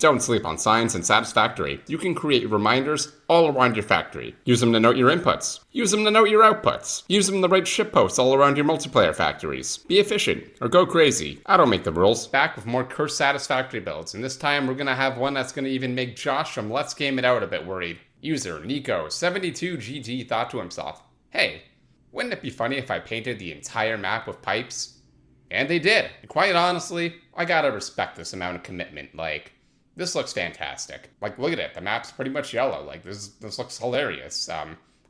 Don't sleep on Science and Satisfactory. You can create reminders all around your factory. Use them to note your inputs. Use them to note your outputs. Use them to write shitposts all around your multiplayer factories. Be efficient, or go crazy. I don't make the rules. Back with more cursed Satisfactory builds, and this time we're gonna have one that's gonna even make Josh from Let's Game It Out a bit worried. User Nico72GG thought to himself, hey, wouldn't it be funny if I painted the entire map with pipes? And they did. And quite honestly, I gotta respect this amount of commitment. Like, this looks fantastic. Like, look at it. The map's pretty much yellow. Like, this looks hilarious. I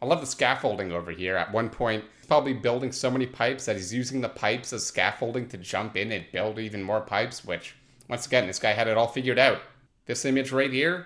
love the scaffolding over here. At one point, he's probably building so many pipes that he's using the pipes as scaffolding to jump in and build even more pipes, which, once again, this guy had it all figured out. This image right here,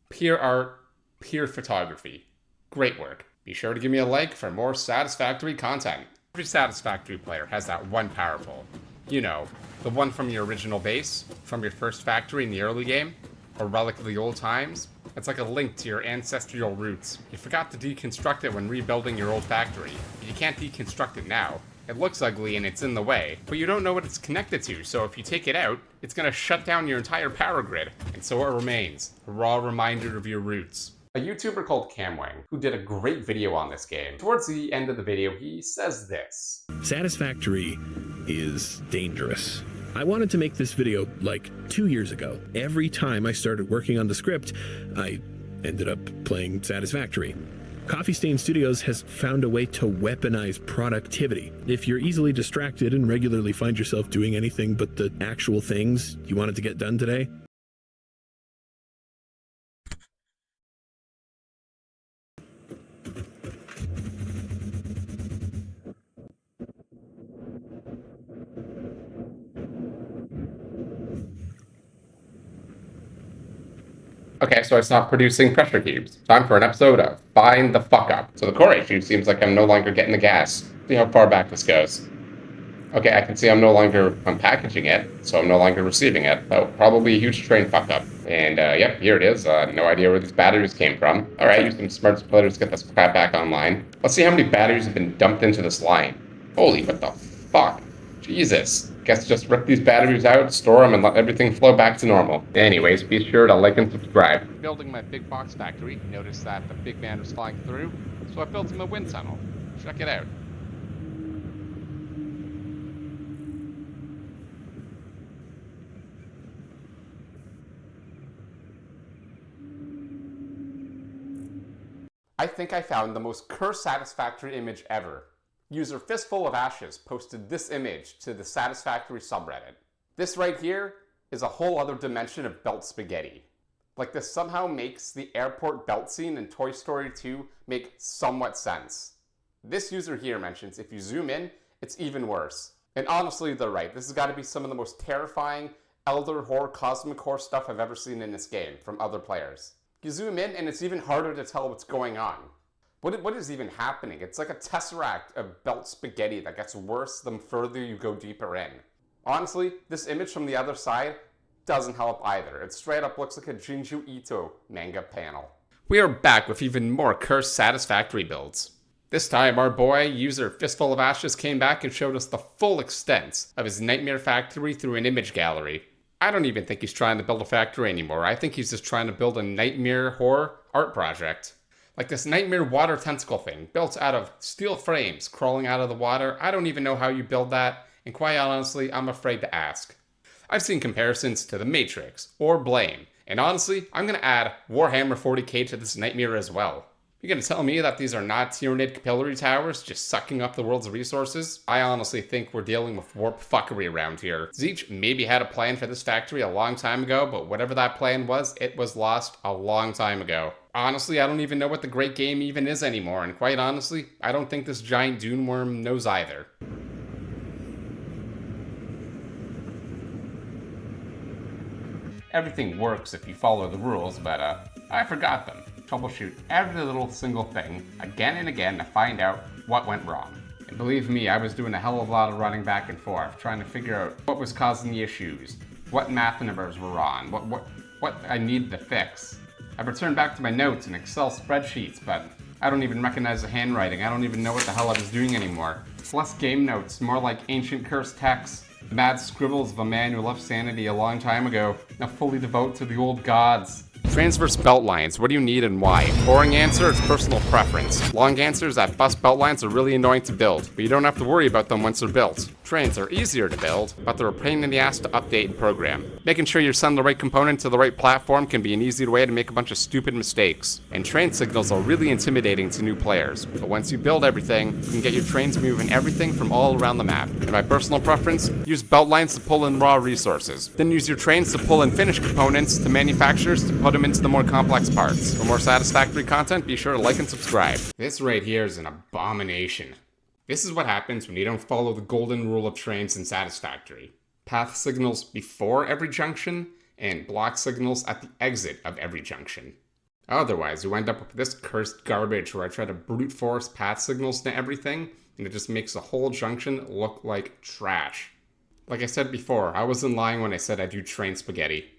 pure art, pure photography. Great work. Be sure to give me a like for more Satisfactory content. Every Satisfactory player has that one power pole. You know, the one from your original base, from your first factory in the early game, or relic of the old times. It's like a link to your ancestral roots. You forgot to deconstruct it when rebuilding your old factory. You can't deconstruct it now. It looks ugly and it's in the way, but you don't know what it's connected to, so if you take it out, it's gonna shut down your entire power grid. And so it remains, a raw reminder of your roots. A YouTuber called Camwang, who did a great video on this game. Towards the end of the video, he says this. Satisfactory is dangerous. I wanted to make this video like 2 years ago. Every time I started working on the script, I ended up playing Satisfactory. Coffee Stain Studios has found a way to weaponize productivity. If you're easily distracted and regularly find yourself doing anything but the actual things you wanted to get done today, Okay, so I stopped producing pressure cubes. Time for an episode of Find the Fuck Up. So the core issue seems like I'm no longer getting the gas. See how far back this goes. Okay, I can see I'm no longer unpackaging it, so I'm no longer receiving it. Oh, probably a huge train fuck up. And yep, here it is. No idea where these batteries came from. Alright, use some smart splitters to get this crap back online. Let's see how many batteries have been dumped into this line. Holy, what the fuck? Jesus. Guess just rip these batteries out, store them, and let everything flow back to normal. Anyways, be sure to like and subscribe. Building my big box factory, noticed that the big man was flying through, so I built him a wind tunnel. Check it out. I think I found the most cursed Satisfactory image ever. User Fistful of Ashes posted this image to the Satisfactory subreddit. This right here is a whole other dimension of belt spaghetti. Like, this somehow makes the airport belt scene in Toy Story 2 make somewhat sense. This user here mentions if you zoom in, it's even worse. And honestly, they're right. This has got to be some of the most terrifying Elder Horror Cosmic Horror stuff I've ever seen in this game from other players. You zoom in and it's even harder to tell what's going on. What is even happening? It's like a tesseract of belt spaghetti that gets worse the further you go deeper in. Honestly, this image from the other side doesn't help either. It straight up looks like a Jinju Ito manga panel. We are back with even more cursed Satisfactory builds. This time, our boy, user Fistful of Ashes, came back and showed us the full extent of his nightmare factory through an image gallery. I don't even think he's trying to build a factory anymore. I think he's just trying to build a nightmare horror art project. Like this nightmare water tentacle thing, built out of steel frames crawling out of the water. I don't even know how you build that, and quite honestly, I'm afraid to ask. I've seen comparisons to The Matrix, or Blame, and honestly, I'm gonna add Warhammer 40k to this nightmare as well. You're gonna tell me that these are not Tyranid capillary towers just sucking up the world's resources? I honestly think we're dealing with warp fuckery around here. Zeech maybe had a plan for this factory a long time ago, but whatever that plan was, it was lost a long time ago. Honestly, I don't even know what the great game even is anymore, and quite honestly, I don't think this giant dune worm knows either. Everything works if you follow the rules, but I forgot them. Troubleshoot every little single thing again and again to find out what went wrong. And believe me, I was doing a hell of a lot of running back and forth, trying to figure out what was causing the issues, what math numbers were wrong, what I needed to fix. I've returned back to my notes and Excel spreadsheets, but I don't even recognize the handwriting. I don't even know what the hell I was doing anymore. It's less game notes, more like ancient cursed texts. The mad scribbles of a man who left Sanity a long time ago, now fully devote to the old gods. Transverse belt lines, what do you need and why? Boring answer, it's personal preference. Long answers, that bust belt lines are really annoying to build, but you don't have to worry about them once they're built. Trains are easier to build, but they're a pain in the ass to update and program. Making sure you send the right component to the right platform can be an easy way to make a bunch of stupid mistakes. And train signals are really intimidating to new players, but once you build everything, you can get your trains moving everything from all around the map. And my personal preference, use belt lines to pull in raw resources. Then use your trains to pull in finished components to manufacturers to put them into the more complex parts. For more Satisfactory content, be sure to like and subscribe. This right here is an abomination. This is what happens when you don't follow the golden rule of trains in Satisfactory. Path signals before every junction, and block signals at the exit of every junction. Otherwise, you end up with this cursed garbage where I try to brute force path signals to everything, and it just makes the whole junction look like trash. Like I said before, I wasn't lying when I said I do train spaghetti.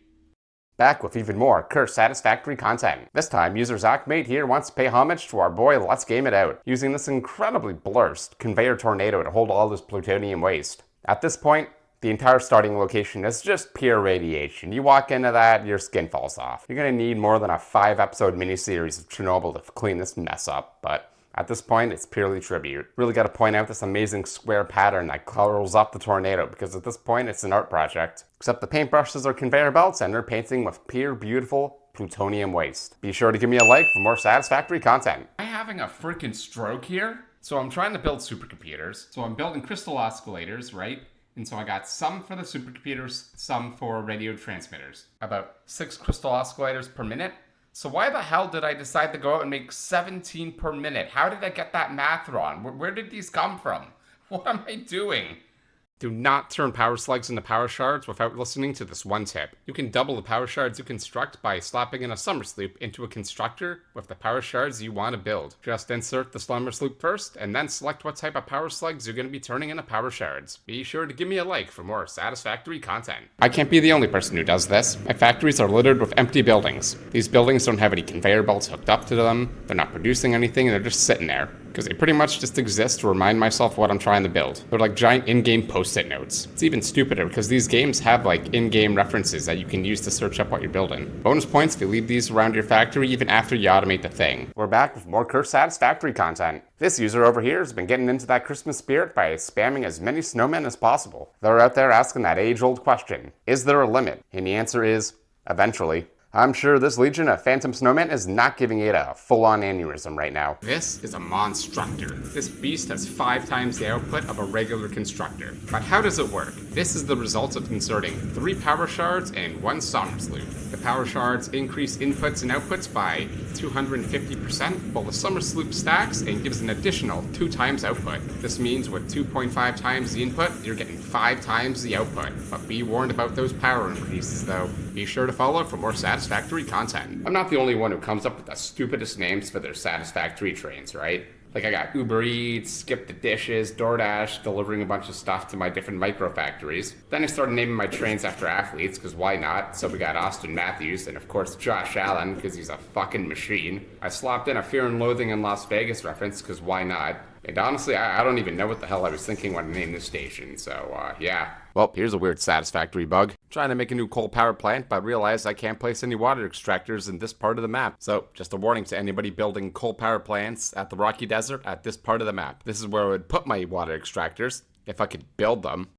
Back with even more cursed Satisfactory content. This time, user ZachMate here wants to pay homage to our boy Let's Game It Out, using this incredibly blurst conveyor tornado to hold all this plutonium waste. At this point, the entire starting location is just pure radiation. You walk into that, your skin falls off. You're gonna need more than a 5-episode miniseries of Chernobyl to clean this mess up, but at this point, it's purely tribute. Really gotta point out this amazing square pattern that curls up the tornado, because at this point, it's an art project. Except the paintbrushes are conveyor belts, and they're painting with pure, beautiful plutonium waste. Be sure to give me a like for more Satisfactory content. Am I having a freaking stroke here? So I'm trying to build supercomputers. So I'm building crystal oscillators, right? And so I got some for the supercomputers, some for radio transmitters. About 6 crystal oscillators per minute. So why the hell did I decide to go out and make 17 per minute? How did I get that math wrong? Where did these come from? What am I doing? Do not turn power slugs into power shards without listening to this one tip. You can double the power shards you construct by slapping in a Summers loop into a constructor with the power shards you want to build. Just insert the Summers loop first, and then select what type of power slugs you're going to be turning into power shards. Be sure to give me a like for more Satisfactory content. I can't be the only person who does this. My factories are littered with empty buildings. These buildings don't have any conveyor belts hooked up to them, they're not producing anything, and they're just sitting there. Because they pretty much just exist to remind myself what I'm trying to build. They're like giant in-game post-it notes. It's even stupider because these games have like in-game references that you can use to search up what you're building. Bonus points if you leave these around your factory even after you automate the thing. We're back with more cursed Satisfactory content. This user over here has been getting into that Christmas spirit by spamming as many snowmen as possible. They're out there asking that age-old question, is there a limit? And the answer is, eventually. I'm sure this legion of phantom snowmen is not giving it a full-on aneurysm right now. This is a monstructor. This beast has 5 times the output of a regular constructor. But how does it work? This is the result of inserting 3 power shards and 1 Summers loop. The power shards increase inputs and outputs by 250%, while the Summers loop stacks and gives an additional 2 times output. This means with 2.5 times the input, you're getting 5 times the output. But be warned about those power increases though. Be sure to follow for more Satisfactory content. I'm not the only one who comes up with the stupidest names for their Satisfactory trains, right? Like I got Uber Eats, Skip the Dishes, DoorDash, delivering a bunch of stuff to my different micro factories. Then I started naming my trains after athletes, because why not? So we got Austin Matthews, and of course Josh Allen, because he's a fucking machine. I slopped in a Fear and Loathing in Las Vegas reference, because why not? And honestly, I don't even know what the hell I was thinking when I named this station, so yeah. Well, here's a weird Satisfactory bug. Trying to make a new coal power plant, but realized I can't place any water extractors in this part of the map. So, just a warning to anybody building coal power plants at the Rocky Desert at this part of the map. This is where I would put my water extractors, if I could build them.